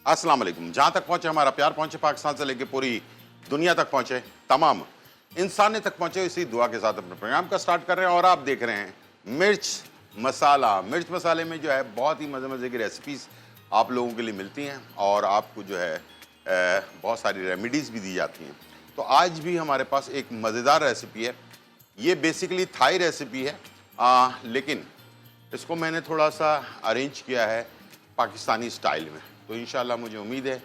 अस्सलाम वालेकुम। जहाँ तक पहुँचे हमारा प्यार, पहुँचे पाकिस्तान से लेकर पूरी दुनिया तक पहुँचे, तमाम इंसानियत तक पहुँचे, इसी दुआ के साथ अपने प्रोग्राम का स्टार्ट कर रहे हैं। और आप देख रहे हैं मिर्च मसाला। मिर्च मसाले में जो है बहुत ही मज़े मज़े की रेसिपीज़ आप लोगों के लिए मिलती हैं और आपको जो है बहुत सारी रेमेडीज़ भी दी जाती हैं। तो आज भी हमारे पास एक मज़ेदार रेसिपी है। ये बेसिकली थाई रेसिपी है, लेकिन इसको मैंने थोड़ा सा अरेंज किया है पाकिस्तानी स्टाइल में। तो इंशाल्लाह मुझे उम्मीद है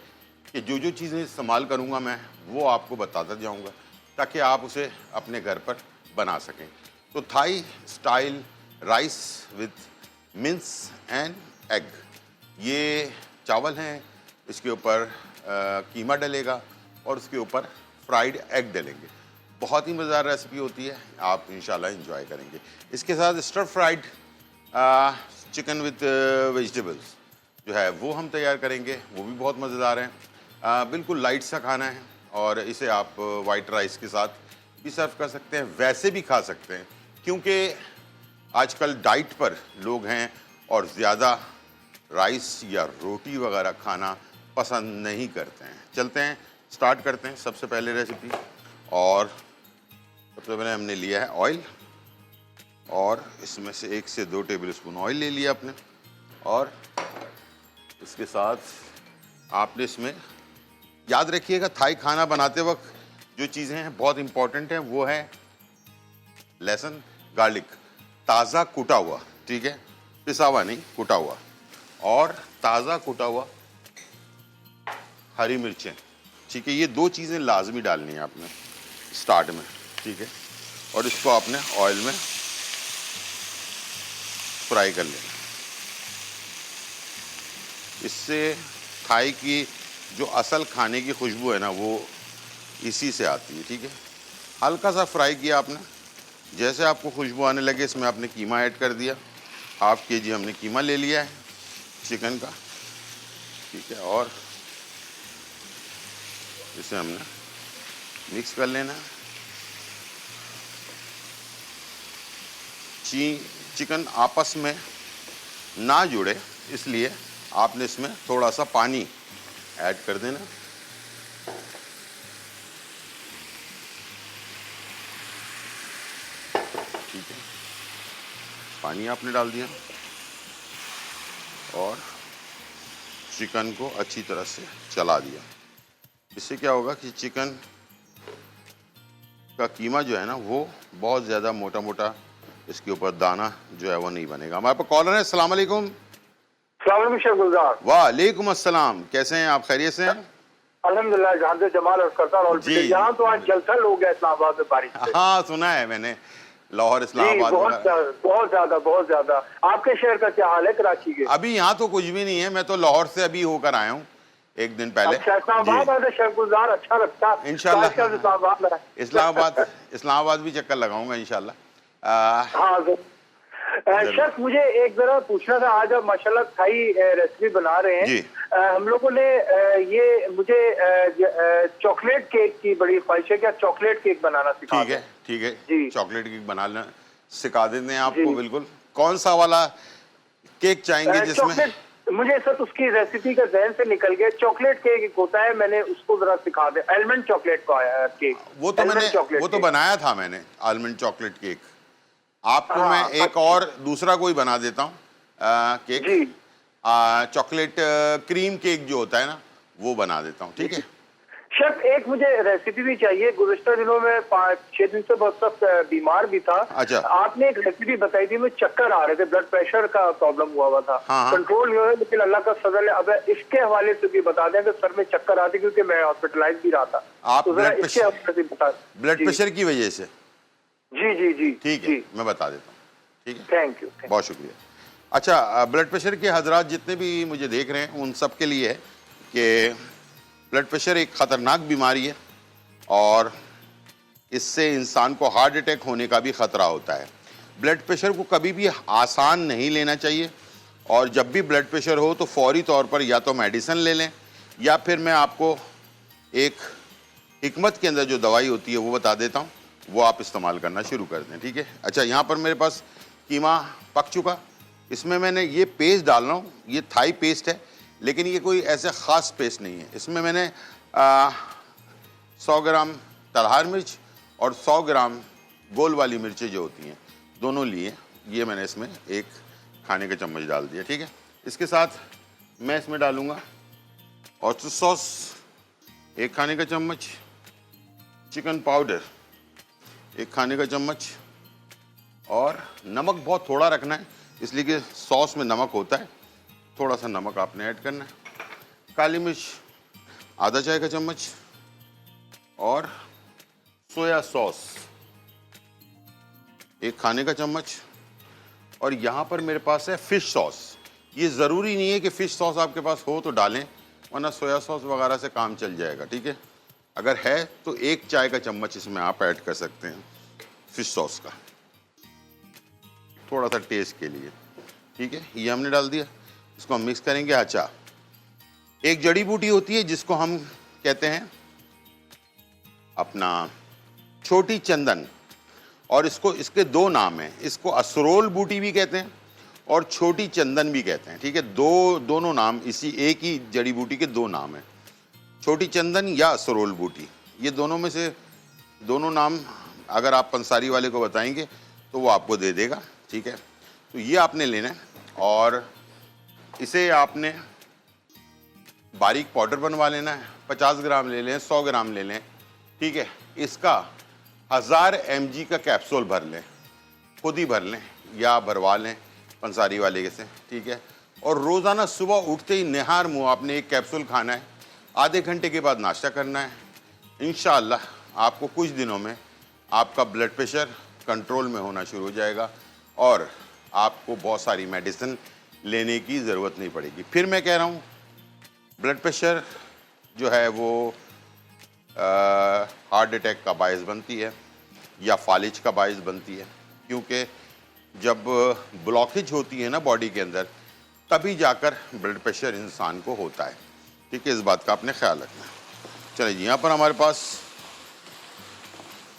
कि जो जो चीज़ें इस्तेमाल करूँगा मैं वो आपको बताता जाऊँगा ताकि आप उसे अपने घर पर बना सकें। तो Thai style rice with mince and egg, ये चावल हैं, इसके ऊपर कीमा डलेगा और उसके ऊपर फ्राइड एग डलेंगे। बहुत ही मज़ेदार रेसिपी होती है, आप इंशाल्लाह एंजॉय करेंगे। इसके साथ stir fried chicken with vegetables जो है वो हम तैयार करेंगे, वो भी बहुत मज़ेदार हैं। बिल्कुल लाइट सा खाना है और इसे आप वाइट राइस के साथ भी सर्व कर सकते हैं, वैसे भी खा सकते हैं क्योंकि आजकल डाइट पर लोग हैं और ज़्यादा राइस या रोटी वगैरह खाना पसंद नहीं करते हैं। चलते हैं, स्टार्ट करते हैं। सबसे पहले रेसिपी, और सबसे पहले हमने लिया है ऑयल और इसमें से 1 से 2 टेबल स्पून ऑयल ले लिया आपने। और इसके साथ आपने इसमें याद रखिएगा थाई खाना बनाते वक्त जो चीज़ें हैं बहुत इंपॉर्टेंट हैं, वो है लहसुन गार्लिक, ताज़ा कुटा हुआ, ठीक है, पिसा हुआ नहीं, कुटा हुआ, और ताज़ा कुटा हुआ हरी मिर्चें, ठीक है। ये 2 चीज़ें लाजमी डालनी है आपने स्टार्ट में, ठीक है। और इसको आपने ऑयल में फ्राई कर लेना। इससे थाई की जो असल खाने की खुशबू है ना वो इसी से आती है, ठीक है। हल्का सा फ्राई किया आपने, जैसे आपको खुशबू आने लगे इसमें आपने कीमा ऐड कर दिया। 1/2 kg हमने कीमा ले लिया है चिकन का, ठीक है। और इसे हमने मिक्स कर लेना। चिकन आपस में ना जुड़े इसलिए आपने इसमें थोड़ा सा पानी ऐड कर देना। ठीक है, पानी आपने डाल दिया और चिकन को अच्छी तरह से चला दिया। इससे क्या होगा कि चिकन का कीमा जो है ना वो बहुत ज़्यादा मोटा मोटा, इसके ऊपर दाना जो है वो नहीं बनेगा। हमारे पास कॉलर है। अस्सलाम वालेकुम। शेख गुलजार। वालेकुम अस्सलाम, कैसे हैं आप? खैरियत से हैं? अल्हम्दुलिल्लाह। जहां से जमाल और करता और यहाँ तो आज जलथल हो गया इस्लामाबाद में बारिश से। हाँ सुना है मैंने, लाहौर इस्लामाबाद बहुत ज्यादा। आपके शहर का क्या हाल है कराची के? अभी यहाँ तो कुछ भी नहीं है, मैं तो लाहौर से अभी होकर आया हूँ 1 दिन पहले। अच्छा, इस्लामाबाद शेख गुलजार, अच्छा लगता है इंशाल्लाह। इस्लामाबाद भी चक्कर लगाऊंगा इंशाल्लाह। हाँ शेख, मुझे एक जरा पूछना था, आज आप माशाल्लाह थाई रेसिपी बना रहे हैं। हम लोगों ने ये मुझे चॉकलेट केक की बड़ी ख्वाहिश है, क्या चॉकलेट केक बनाना सिखा? ठीक है जी, चॉकलेट केक बनाना सिखा देते हैं आपको। बिल्कुल, कौन सा वाला केक चाहेंगे जिसमें? मुझे सर उसकी रेसिपी का जहन से निकल गया। चॉकलेट केक होता है, मैंने उसको जरा सिखा दे। आलमंड चॉकलेट का केक, वो तो बनाया था मैंने, आलमंड चॉकलेट केक। आपको मैं एक और दूसरा कोई बना देता हूँ केक, चॉकलेट क्रीम केक जो होता है ना वो बना देता हूँ, ठीक है। शेफ, एक मुझे रेसिपी भी चाहिए। गुज़श्ता दिनों में 5-6 दिन से बहुत सख्त बीमार भी था। अच्छा। आपने एक रेसिपी बताई थी, मुझे चक्कर आ रहे थे, ब्लड प्रेशर का प्रॉब्लम हुआ था। कंट्रोल नहीं हो रहा, लेकिन अल्लाह का फजल है। अब इसके हवाले से भी बता दें कि सर में चक्कर आते क्योंकि मैं हॉस्पिटलाइज भी रहा था। आप ब्लड प्रेशर की वजह से? जी ठीक है, मैं बता देता हूँ, ठीक है। थैंक यू, बहुत शुक्रिया। अच्छा, ब्लड प्रेशर के हजरात जितने भी मुझे देख रहे हैं उन सब के लिए है कि ब्लड प्रेशर एक ख़तरनाक बीमारी है और इससे इंसान को हार्ट अटैक होने का भी ख़तरा होता है। ब्लड प्रेशर को कभी भी आसान नहीं लेना चाहिए और जब भी ब्लड प्रेशर हो तो फौरी तौर पर या तो मेडिसिन ले लें या फिर मैं आपको एक हिकमत के अंदर जो दवाई होती है वो बता देता हूँ, वो आप इस्तेमाल करना शुरू कर दें, ठीक है। अच्छा, यहाँ पर मेरे पास कीमा पक चुका, इसमें मैंने ये पेस्ट डाल रहा हूँ, ये थाई पेस्ट है। लेकिन ये कोई ऐसे ख़ास पेस्ट नहीं है। इसमें मैंने 100 ग्राम तलहार मिर्च और 100 ग्राम गोल वाली मिर्चें जो होती हैं दोनों लिए, ये मैंने इसमें एक खाने का चम्मच डाल दिया। ठीक है, इसके साथ मैं इसमें डालूँगा ऑयस्टर सॉस 1 खाने का चम्मच, चिकन पाउडर 1 खाने का चम्मच, और नमक बहुत थोड़ा रखना है इसलिए कि सॉस में नमक होता है, थोड़ा सा नमक आपने ऐड करना है। काली मिर्च आधा चाय का चम्मच और सोया सॉस 1 खाने का चम्मच। और यहाँ पर मेरे पास है फिश सॉस। ये ज़रूरी नहीं है कि फ़िश सॉस आपके पास हो तो डालें, वरना सोया सॉस वगैरह से काम चल जाएगा। ठीक है, अगर है तो 1 चाय का चम्मच इसमें आप ऐड कर सकते हैं फिश सॉस का, थोड़ा सा टेस्ट के लिए। ठीक है, ये हमने डाल दिया, इसको हम मिक्स करेंगे। अच्छा, एक जड़ी बूटी होती है जिसको हम कहते हैं अपना छोटी चंदन, और इसके 2 नाम हैं। इसको असरोल बूटी भी कहते हैं और छोटी चंदन भी कहते हैं। ठीक है, दोनों नाम, इसी एक ही जड़ी बूटी के 2 नाम हैं, छोटी चंदन या असरोल बूटी। ये दोनों में से दोनों नाम अगर आप पंसारी वाले को बताएंगे तो वो आपको दे देगा। ठीक है, तो ये आपने लेना है और इसे आपने बारीक पाउडर बनवा लेना है। 50 ग्राम ले लें, 100 ग्राम ले लें। ठीक है, इसका 1000 mg का कैप्सूल भर लें, खुद ही भर लें या भरवा लें पंसारी वाले से। ठीक है, और रोज़ाना सुबह उठते ही निहार मुँह आपने एक कैप्सूल खाना है, आधे घंटे के बाद नाश्ता करना है। इंशाअल्लाह आपको कुछ दिनों में आपका ब्लड प्रेशर कंट्रोल में होना शुरू हो जाएगा और आपको बहुत सारी मेडिसिन लेने की ज़रूरत नहीं पड़ेगी। फिर मैं कह रहा हूँ, ब्लड प्रेशर जो है वो हार्ट अटैक का बायस बनती है या फालिज का बायस बनती है, क्योंकि जब ब्लॉकेज होती है ना बॉडी के अंदर, तभी जाकर ब्लड प्रेशर इंसान को होता है। ठीक है, इस बात का आपने ख्याल रखना है। चलिए जी, यहाँ पर हमारे पास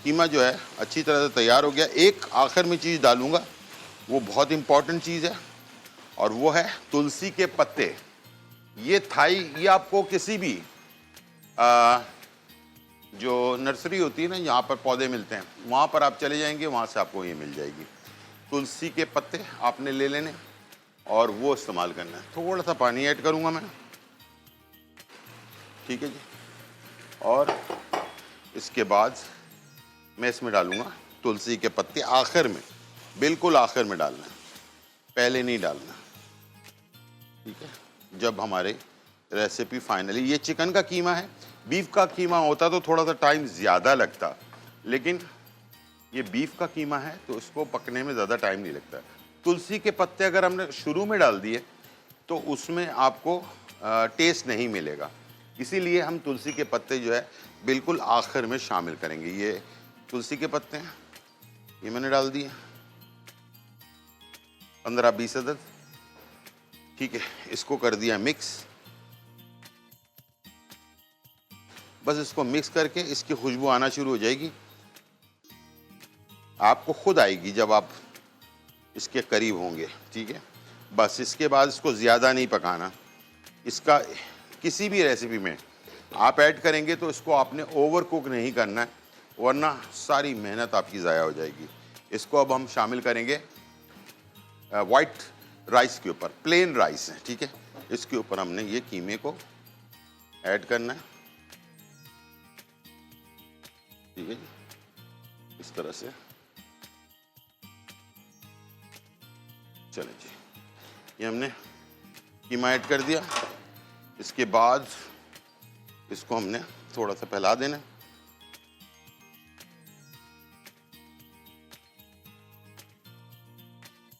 कीमा जो है अच्छी तरह से तैयार हो गया। एक आखिर में चीज़ डालूँगा, वो बहुत इम्पॉर्टेंट चीज़ है, और वो है तुलसी के पत्ते। ये ये आपको किसी भी जो नर्सरी होती है ना, यहाँ पर पौधे मिलते हैं, वहाँ पर आप चले जाएंगे, वहाँ से आपको ये मिल जाएगी। तुलसी के पत्ते आपने ले लेने और वो इस्तेमाल करना है। थोड़ा सा पानी ऐड करूँगा मैं। ठीक है जी, और इसके बाद मैं इसमें डालूँगा तुलसी के पत्ते आखिर में, बिल्कुल आखिर में डालना है, पहले नहीं डालना। ठीक है, जब हमारे रेसिपी फाइनली, ये चिकन का कीमा है, बीफ का कीमा होता तो थोड़ा सा टाइम ज़्यादा लगता, लेकिन ये बीफ का कीमा है तो इसको पकने में ज़्यादा टाइम नहीं लगता। तुलसी के पत्ते अगर हमने शुरू में डाल दिए तो उसमें आपको टेस्ट नहीं मिलेगा, इसीलिए हम तुलसी के पत्ते जो है बिल्कुल आखिर में शामिल करेंगे। ये तुलसी के पत्ते हैं, ये मैंने डाल दिए 15-20 अदद। ठीक है, इसको कर दिया मिक्स। बस इसको मिक्स करके इसकी खुशबू आना शुरू हो जाएगी, आपको खुद आएगी जब आप इसके करीब होंगे। ठीक है, बस इसके बाद इसको ज़्यादा नहीं पकाना। इसका किसी भी रेसिपी में आप ऐड करेंगे तो इसको आपने ओवर कुक नहीं करना है, वरना सारी मेहनत आपकी ज़ाया हो जाएगी। इसको अब हम शामिल करेंगे वाइट राइस के ऊपर, प्लेन राइस है। ठीक है, इसके ऊपर हमने ये कीमे को ऐड करना है। ठीक है जी, इस तरह से। चले जी, ये हमने कीमा ऐड कर दिया। इसके बाद इसको हमने थोड़ा सा फैला देना है।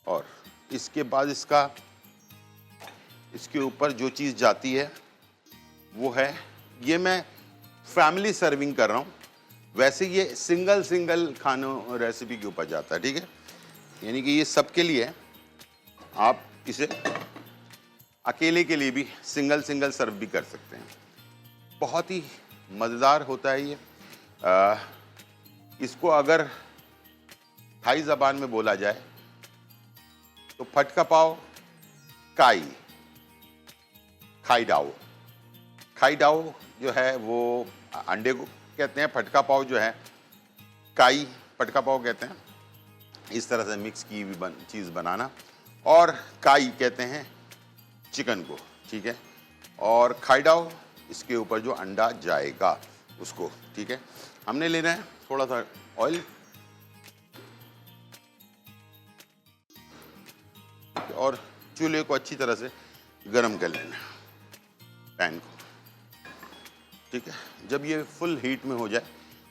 और इसके बाद इसके ऊपर जो चीज़ जाती है वो है, ये मैं फैमिली सर्विंग कर रहा हूँ, वैसे ये सिंगल खानों रेसिपी के ऊपर जाता है। ठीक है, यानी कि ये सबके लिए है, आप इसे अकेले के लिए भी सिंगल सर्व भी कर सकते हैं। बहुत ही मज़ेदार होता है ये। इसको अगर थाई ज़बान में बोला जाए तो फटका पाव काई, खाई डाओ। खाई डाओ जो है वो अंडे को कहते हैं, फटका पाव जो है काई फटका पाव कहते हैं। इस तरह से मिक्स की हुई चीज़ बनाना, और काई कहते हैं चिकन को, ठीक है। और खाई डाओ इसके ऊपर जो अंडा जाएगा उसको, ठीक है। हमने लेना है थोड़ा सा ऑयल, और चूल्हे को अच्छी तरह से गरम कर लेना पैन को, ठीक है। जब ये फुल हीट में हो जाए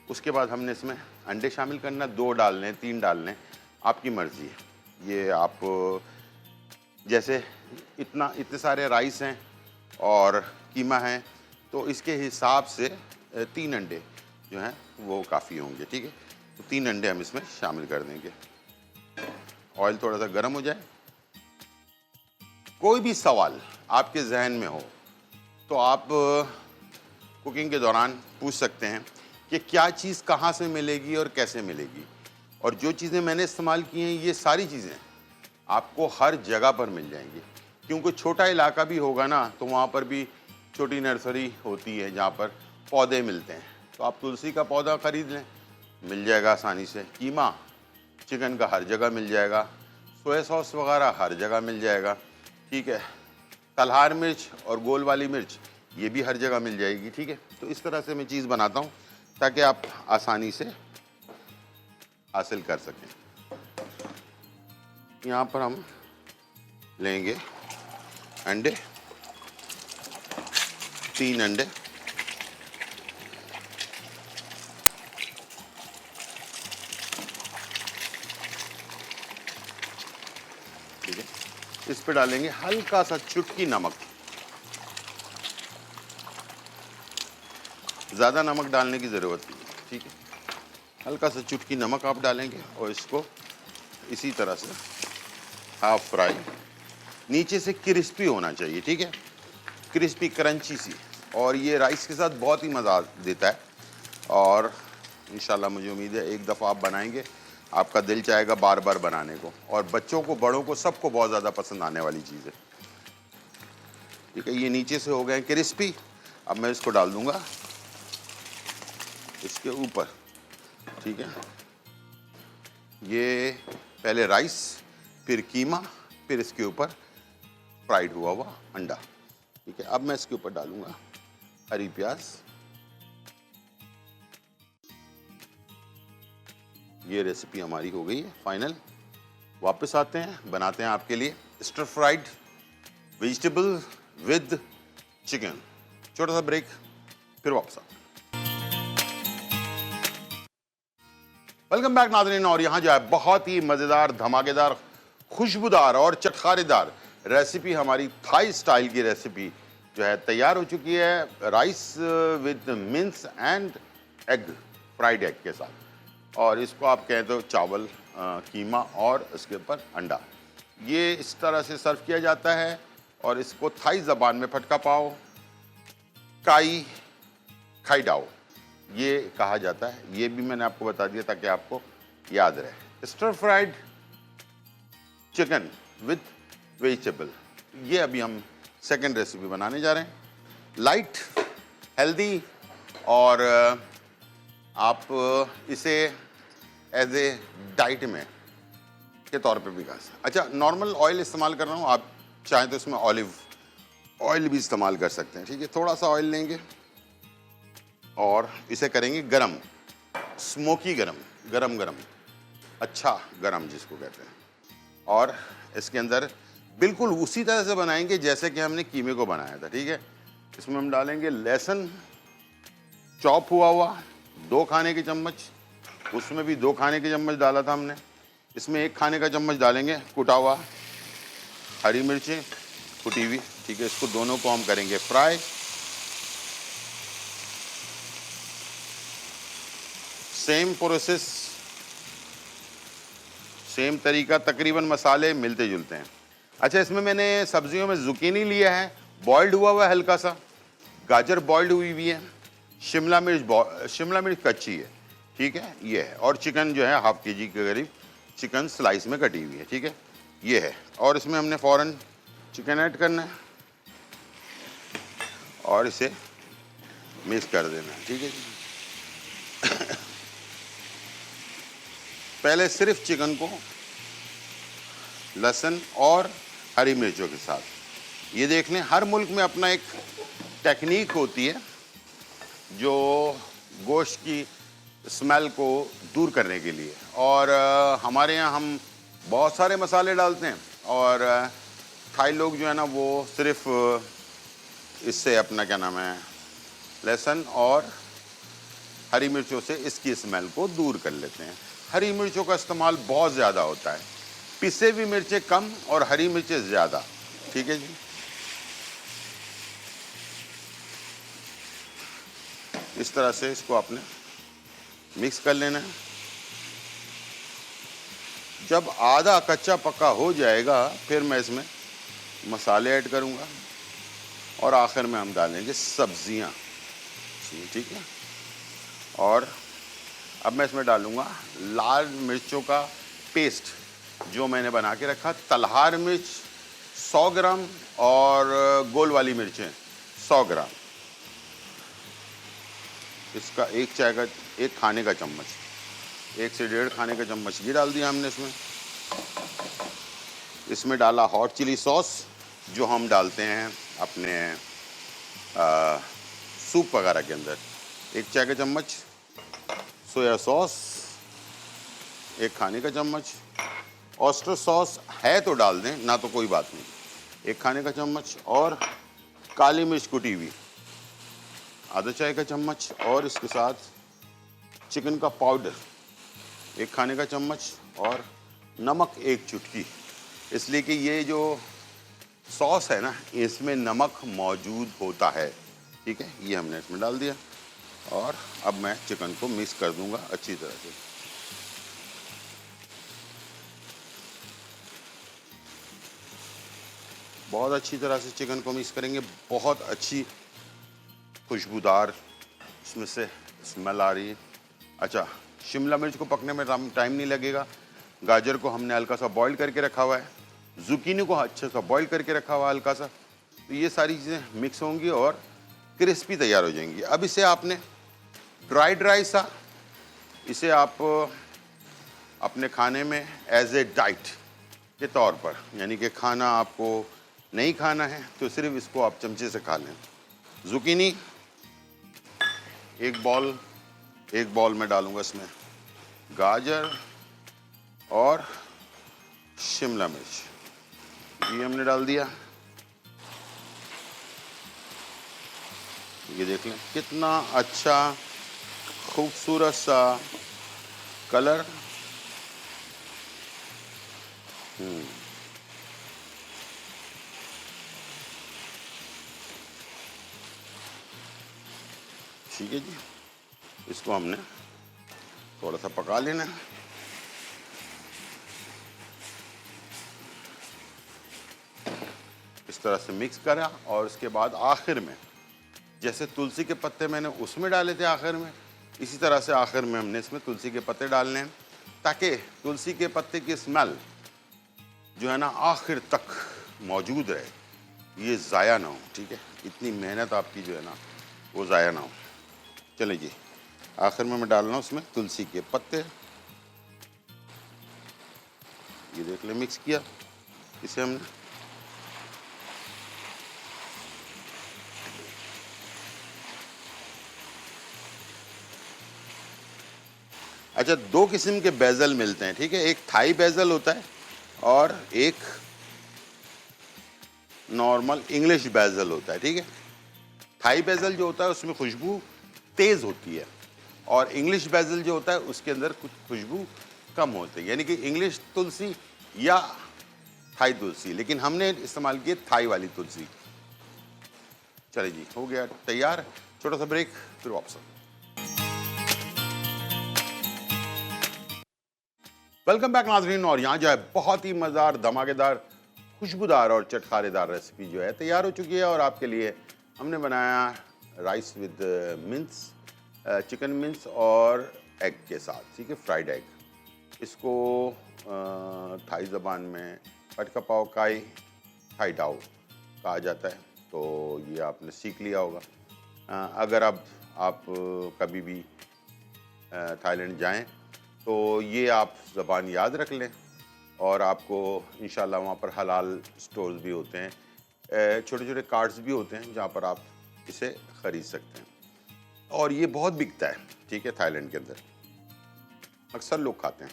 उसके बाद हमने इसमें अंडे शामिल करना, 2 डालने 3 डालने, आपकी मर्जी है। ये आप जैसे इतने सारे राइस हैं और कीमा है तो इसके हिसाब से 3 अंडे जो हैं वो काफ़ी होंगे, ठीक है। तो 3 अंडे हम इसमें शामिल कर देंगे। ऑयल थोड़ा सा गर्म हो जाए, कोई भी सवाल आपके जहन में हो तो आप कुकिंग के दौरान पूछ सकते हैं कि क्या चीज़ कहाँ से मिलेगी और कैसे मिलेगी। और जो चीज़ें मैंने इस्तेमाल की हैं ये सारी चीज़ें आपको हर जगह पर मिल जाएंगी, क्योंकि छोटा इलाका भी होगा ना तो वहाँ पर भी छोटी नर्सरी होती है जहाँ पर पौधे मिलते हैं। तो आप तुलसी का पौधा ख़रीद लें, मिल जाएगा आसानी से। कीमा चिकन का हर जगह मिल जाएगा, सोया सॉस वगैरह हर जगह मिल जाएगा, ठीक है। तलहार मिर्च और गोल वाली मिर्च ये भी हर जगह मिल जाएगी, ठीक है। तो इस तरह से मैं चीज़ बनाता हूँ ताकि आप आसानी से हासिल कर सकें। यहाँ पर हम लेंगे अंडे, 3 अंडे, ठीक है। इस पे डालेंगे हल्का सा चुटकी नमक, ज़्यादा नमक डालने की ज़रूरत नहीं है, ठीक है। हल्का सा चुटकी नमक आप डालेंगे और इसको इसी तरह से हाफ फ्राई, नीचे से क्रिस्पी होना चाहिए, ठीक है, क्रिस्पी क्रंची सी। और ये राइस के साथ बहुत ही मज़ा देता है। और इंशाल्लाह मुझे उम्मीद है एक दफ़ा आप बनाएंगे आपका दिल चाहेगा बार बार बनाने को, और बच्चों को बड़ों को सबको बहुत ज़्यादा पसंद आने वाली चीज़ है, ठीक है। ये नीचे से हो गए क्रिस्पी। अब मैं इसको डाल दूंगा इसके ऊपर, ठीक है। ये पहले राइस, फिर कीमा, फिर इसके ऊपर फ्राइड हुआ हुआ अंडा, ठीक है। अब मैं इसके ऊपर डालूंगा हरी प्याज। ये रेसिपी हमारी हो गई है फाइनल। वापस आते हैं, बनाते हैं आपके लिए stir fried vegetable with chicken. छोटा सा ब्रेक, फिर वापस आते हैं। वेलकम बैक नाज़रीन। और यहाँ जो है बहुत ही मज़ेदार, धमाकेदार, खुशबूदार और चटखारेदार रेसिपी, हमारी थाई स्टाइल की रेसिपी जो है तैयार हो चुकी है, rice with mince and egg, fried egg के साथ। और इसको आप कहें तो चावल, कीमा और उसके ऊपर अंडा, ये इस तरह से सर्व किया जाता है। और इसको थाई ज़बान में फटका पाव, काई, खाई डाओ ये कहा जाता है। ये भी मैंने आपको बता दिया ताकि आपको याद रहे। Stir fried chicken with vegetable, ये अभी हम सेकंड रेसिपी बनाने जा रहे हैं। लाइट, हेल्दी, और आप इसे एज ए डाइट में के तौर पे भी खा सकते। अच्छा, नॉर्मल ऑयल इस्तेमाल कर रहा हूँ, आप चाहें तो इसमें ऑलिव ऑयल भी इस्तेमाल कर सकते हैं, ठीक है। थोड़ा सा ऑयल लेंगे और इसे करेंगे गरम, स्मोकी गरम, गरम गरम, अच्छा गरम जिसको कहते हैं। और इसके अंदर बिल्कुल उसी तरह से बनाएंगे जैसे कि हमने कीमे को बनाया था, ठीक है। इसमें हम डालेंगे लहसुन चॉप हुआ हुआ 2 खाने के चम्मच, उसमें भी 2 खाने के चम्मच डाला था हमने। इसमें 1 खाने का चम्मच डालेंगे कुटा हुआ हरी मिर्चें कुटी हुई, ठीक है। इसको दोनों को हम करेंगे फ्राई। सेम प्रोसेस, सेम तरीका, तकरीबन मसाले मिलते जुलते हैं। अच्छा, इसमें मैंने सब्जियों में जुकीनी लिया है, बॉइल्ड हुआ हुआ है हल्का सा, गाजर बॉइल्ड हुई हुई है, शिमला मिर्च कच्ची है, ठीक है, ये है। और चिकन जो है ½ kg के करीब चिकन स्लाइस में कटी हुई है, ठीक है, ये है। और इसमें हमने फ़ौरन चिकन ऐड करना है। और इसे मिक्स कर देना, ठीक है जी। पहले सिर्फ चिकन को लहसुन और हरी मिर्चों के साथ, ये देख लें हर मुल्क में अपना एक टेक्निक होती है जो गोश्त की स्मेल को दूर करने के लिए, और हमारे यहाँ हम बहुत सारे मसाले डालते हैं, और थाई लोग जो है ना वो सिर्फ इससे अपना क्या नाम है लहसुन और हरी मिर्चों से इसकी स्मेल को दूर कर लेते हैं। हरी मिर्चों का इस्तेमाल बहुत ज़्यादा होता है, पिसे हुई मिर्चें कम और हरी मिर्चें ज़्यादा, ठीक है जी। इस तरह से इसको आपने मिक्स कर लेना है। जब आधा कच्चा पक्का हो जाएगा फिर मैं इसमें मसाले ऐड करूंगा और आखिर में हम डालेंगे सब्जियां, ठीक है। और अब मैं इसमें डालूंगा लाल मिर्चों का पेस्ट जो मैंने बना के रखा, तलहार मिर्च 100 ग्राम और गोल वाली मिर्चें 100 ग्राम। इसका एक खाने का चम्मच, 1 से 1.5 खाने का चम्मच ये डाल दिया हमने इसमें। इसमें डाला हॉट चिली सॉस जो हम डालते हैं अपने सूप वगैरह के अंदर, 1 चाय का चम्मच। सोया सॉस 1 खाने का चम्मच। ऑयस्टर सॉस है तो डाल दें, ना तो कोई बात नहीं, 1 खाने का चम्मच। और काली मिर्च कुटी हुई आधा चाय का चम्मच। और इसके साथ चिकन का पाउडर 1 खाने का चम्मच और नमक 1 चुटकी, इसलिए कि ये जो सॉस है ना इसमें नमक मौजूद होता है, ठीक है। ये हमने इसमें डाल दिया और अब मैं चिकन को मिक्स कर दूंगा अच्छी तरह से। बहुत अच्छी तरह से चिकन को मिक्स करेंगे, बहुत अच्छी खुशबूदार इसमें से स्मेल आ रही है। अच्छा, शिमला मिर्च को पकने में टाइम नहीं लगेगा। गाजर को हमने हल्का सा बॉईल करके रखा हुआ है, जुकीनी को अच्छे सा बॉईल करके रखा हुआ है हल्का सा, तो ये सारी चीज़ें मिक्स होंगी और क्रिस्पी तैयार हो जाएंगी। अब इसे आपने ड्राई सा इसे आप अपने खाने में एज ए डाइट के तौर पर, यानी कि खाना आपको नहीं खाना है तो सिर्फ इसको आप चमचे से खा लें। जुकीनी एक बॉल में डालूंगा, इसमें गाजर और शिमला मिर्च ये हमने डाल दिया। ये देख लें कितना अच्छा खूबसूरत सा कलर। ठीक है जी, इसको हमने थोड़ा सा पका लेना है। इस तरह से मिक्स करा और उसके बाद आखिर में जैसे तुलसी के पत्ते मैंने उसमें डाले थे आखिर में, इसी तरह से आखिर में हमने इसमें तुलसी के पत्ते डालने हैं ताकि तुलसी के पत्ते की स्मेल जो है ना आखिर तक मौजूद रहे, ये ज़ाया ना हो, ठीक है। इतनी मेहनत आपकी जो है ना वो ज़ाया ना हो। चलिए जी, आखिर में मैं डाल रहा हूँ उसमें तुलसी के पत्ते। ये देख ले मिक्स किया इसे हमने। अच्छा, 2 किस्म के बेजल मिलते हैं, ठीक है। एक थाई बेजल होता है और एक नॉर्मल इंग्लिश बेजल होता है, ठीक है। थाई बेजल जो होता है उसमें खुशबू तेज होती है और इंग्लिश बेजल जो होता है उसके अंदर कुछ खुशबू कम होती है, यानी कि इंग्लिश तुलसी या थाई तुलसी, लेकिन हमने इस्तेमाल किए थाई वाली तुलसी। चलिए जी, हो गया तैयार। छोटा सा ब्रेक, फिर वापस। वेलकम बैक नाज़रीन। और यहाँ जो है बहुत ही मज़ेदार, धमाकेदार, खुशबूदार और चटखारेदार रेसिपी जो है तैयार हो चुकी है और आपके लिए हमने बनाया rice with mince, chicken mince और एग के साथ, ठीक है, फ्राइड एग। इसको थाई ज़बान में पटका पाव काई थाई डाओ कहा जाता है। तो ये आपने सीख लिया होगा। अगर अब आप कभी भी थाईलैंड जाएं तो ये आप ज़बान याद रख लें और आपको इंशाल्लाह वहाँ पर हलाल स्टोर्स भी होते हैं, छोटे छोटे कार्ट्स भी होते हैं जहाँ पर आप इसे ख़रीद सकते हैं और ये बहुत बिकता है। ठीक है, थाईलैंड के अंदर अक्सर लोग खाते हैं।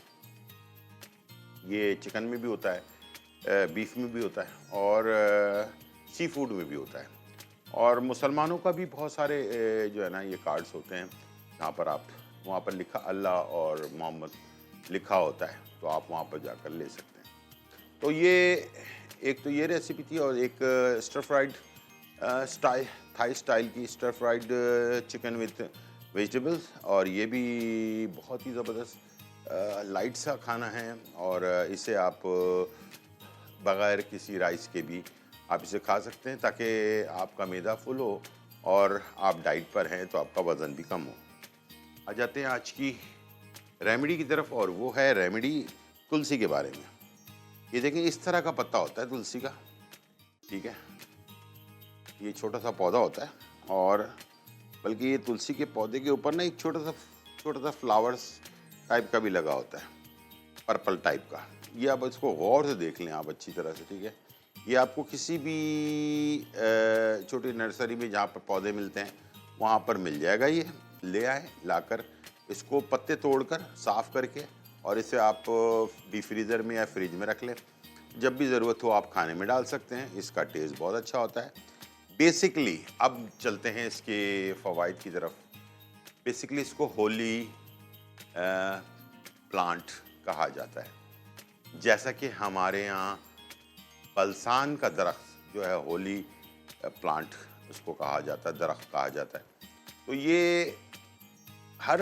ये चिकन में भी होता है, बीफ में भी होता है और सी फूड में भी होता है। और मुसलमानों का भी बहुत सारे जो है ना ये कार्ड्स होते हैं जहाँ पर आप वहाँ पर लिखा अल्लाह और मोहम्मद लिखा होता है, तो आप वहाँ पर जाकर ले सकते हैं। तो ये एक तो ये रेसिपी थी और एक stir fried style, Thai style की stir fried chicken with vegetables, और ये भी बहुत ही ज़बरदस्त लाइट सा खाना है और इसे आप बग़ैर किसी राइस के भी आप इसे खा सकते हैं ताकि आपका मैदा फुल हो और आप डाइट पर हैं तो आपका वज़न भी कम हो। आ जाते हैं आज की रेमेडी की तरफ और वो है रेमेडी तुलसी के बारे में। ये देखें, इस तरह का पत्ता होता है तुलसी का। ठीक है, ये छोटा सा पौधा होता है और बल्कि ये तुलसी के पौधे के ऊपर ना एक छोटा सा फ्लावर्स टाइप का भी लगा होता है, पर्पल टाइप का। ये आप इसको गौर से देख लें आप अच्छी तरह से। ठीक है, ये आपको किसी भी छोटी नर्सरी में जहाँ पर पौधे मिलते हैं वहाँ पर मिल जाएगा। ये ले आए, लाकर इसको पत्ते तोड़कर साफ़ करके और इसे आप डीप फ्रीज़र में या फ्रिज में रख लें। जब भी ज़रूरत हो आप खाने में डाल सकते हैं। इसका टेस्ट बहुत अच्छा होता है। बेसिकली अब चलते हैं इसके फ़वाइद की तरफ। बेसिकली इसको होली प्लांट कहा जाता है। जैसा कि हमारे यहाँ बलसान का दरख्त जो है होली प्लांट उसको कहा जाता है, दरख्त कहा जाता है। तो ये हर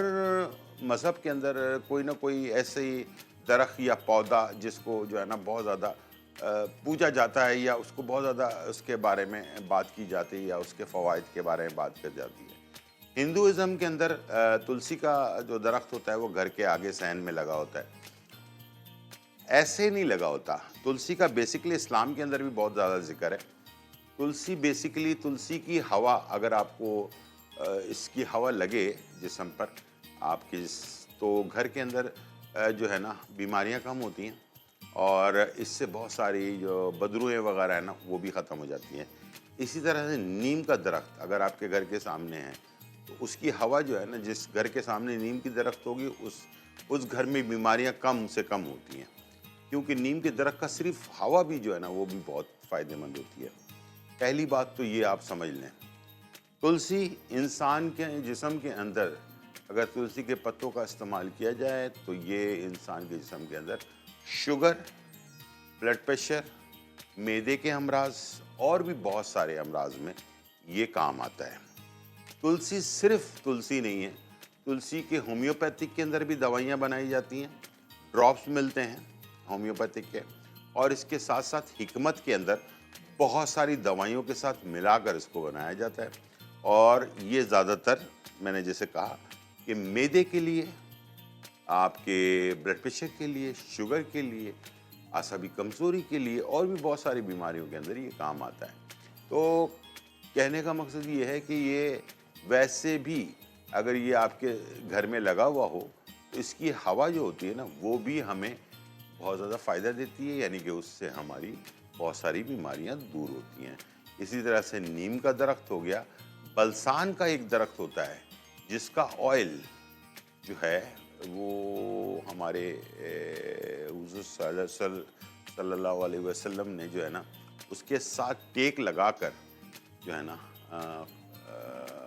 मज़हब के अंदर कोई ना कोई ऐसे ही दरख्त या पौधा जिसको जो है ना बहुत ज़्यादा पूजा जाता है या उसको बहुत ज़्यादा उसके बारे में बात की जाती है या उसके फ़वाइद के बारे में बात की जाती है। हिंदुइज़्म के अंदर तुलसी का जो दरख्त होता है वो घर के आगे सहन में लगा होता है, ऐसे नहीं लगा होता। तुलसी का बेसिकली इस्लाम के अंदर भी बहुत ज़्यादा जिक्र है। तुलसी बेसिकली तुलसी की हवा, अगर आपको इसकी हवा लगे जिस्म पर आपके, तो घर के अंदर जो है ना बीमारियां कम होती हैं और इससे बहुत सारी जो बदरूएँ वगैरह है ना वो भी ख़त्म हो जाती हैं। इसी तरह से नीम का दरख्त अगर आपके घर के सामने है तो उसकी हवा जो है ना, जिस घर के सामने नीम की दरख्त होगी उस घर में बीमारियां कम से कम होती हैं, क्योंकि नीम के दरख्त का सिर्फ हवा भी जो है ना वो भी बहुत फ़ायदेमंद होती है। पहली बात तो ये आप समझ लें, तुलसी इंसान के जिस्म के अंदर अगर तुलसी के पत्तों का इस्तेमाल किया जाए तो ये इंसान के जिस्म के अंदर शुगर, ब्लड प्रेशर, मैदे के अमराज और भी बहुत सारे अमराज में ये काम आता है। तुलसी सिर्फ तुलसी नहीं है, तुलसी के होम्योपैथिक के अंदर भी दवाइयाँ बनाई जाती हैं, ड्रॉप्स मिलते हैं होम्योपैथिक के, और इसके साथ साथ हिकमत के अंदर बहुत सारी दवाइयों के साथ मिलाकर इसको बनाया जाता है। और ये ज़्यादातर मैंने जैसे कहा कि मैदे के लिए, आपके ब्लड प्रेशर के लिए, शुगर के लिए, आसाबी कमज़ोरी के लिए और भी बहुत सारी बीमारियों के अंदर ये काम आता है। तो कहने का मकसद ये है कि ये वैसे भी अगर ये आपके घर में लगा हुआ हो तो इसकी हवा जो होती है ना वो भी हमें बहुत ज़्यादा फ़ायदा देती है, यानी कि उससे हमारी बहुत सारी बीमारियां दूर होती हैं। इसी तरह से नीम का दरख्त हो गया। बलसान का एक दरख्त होता है जिसका ऑयल जो है वो हमारे हुज़ूर सल्लल्लाहु अलैहि वसल्लम ने जो है ना उसके साथ टेक लगाकर जो है ना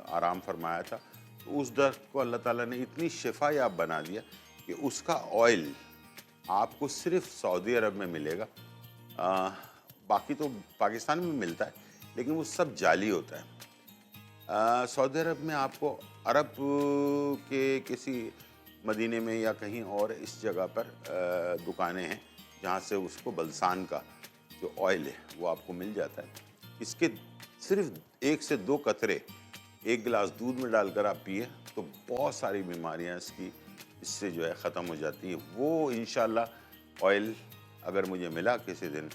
आराम फरमाया था। तो उस दरख्त को अल्लाह ताला ने इतनी शिफा याब बना दिया कि उसका ऑयल आपको सिर्फ सऊदी अरब में मिलेगा। बाकी तो पाकिस्तान में मिलता है लेकिन वो सब जाली होता है। सऊदी अरब में आपको अरब के किसी मदीने में या कहीं और इस जगह पर दुकानें हैं जहाँ से उसको बलसान का जो ऑयल है वो आपको मिल जाता है। इसके सिर्फ 1 से 2 कतरे 1 गिलास दूध में डालकर आप पिए तो बहुत सारी बीमारियाँ इससे जो है ख़त्म हो जाती हैं। वो इंशाल्लाह ऑयल अगर मुझे मिला किसी दिन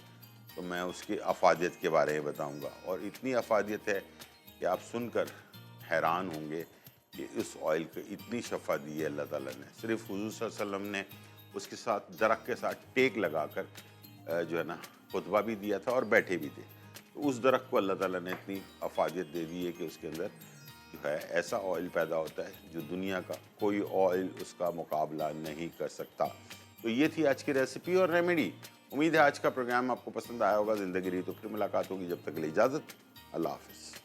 तो मैं उसकी अफादियत के बारे में बताऊंगा। और इतनी अफादियत है कि आप सुनकर हैरान होंगे कि इस ऑयल को इतनी शफा दी है अल्लाह ताला ने। सिर्फ हुजूर सल्लल्लाहु अलैहि वसल्लम ने उसके साथ दरख्त के साथ टेक लगाकर जो है ना खुतबा भी दिया था और बैठे भी थे। तो उस दरख्त को अल्लाह ताला ने इतनी अफादियत दे दी है कि उसके अंदर जो है ऐसा ऑयल पैदा होता है जो दुनिया का कोई ऑयल उसका मुकाबला नहीं कर सकता। तो ये थी आज की रेसिपी और रेमेडी। उम्मीद है आज का प्रोग्राम आपको पसंद आया होगा। ज़िंदगी रही तो फिर मुलाकात होगी। जब तक के लिए इजाज़त, अल्लाह हाफ़िज़।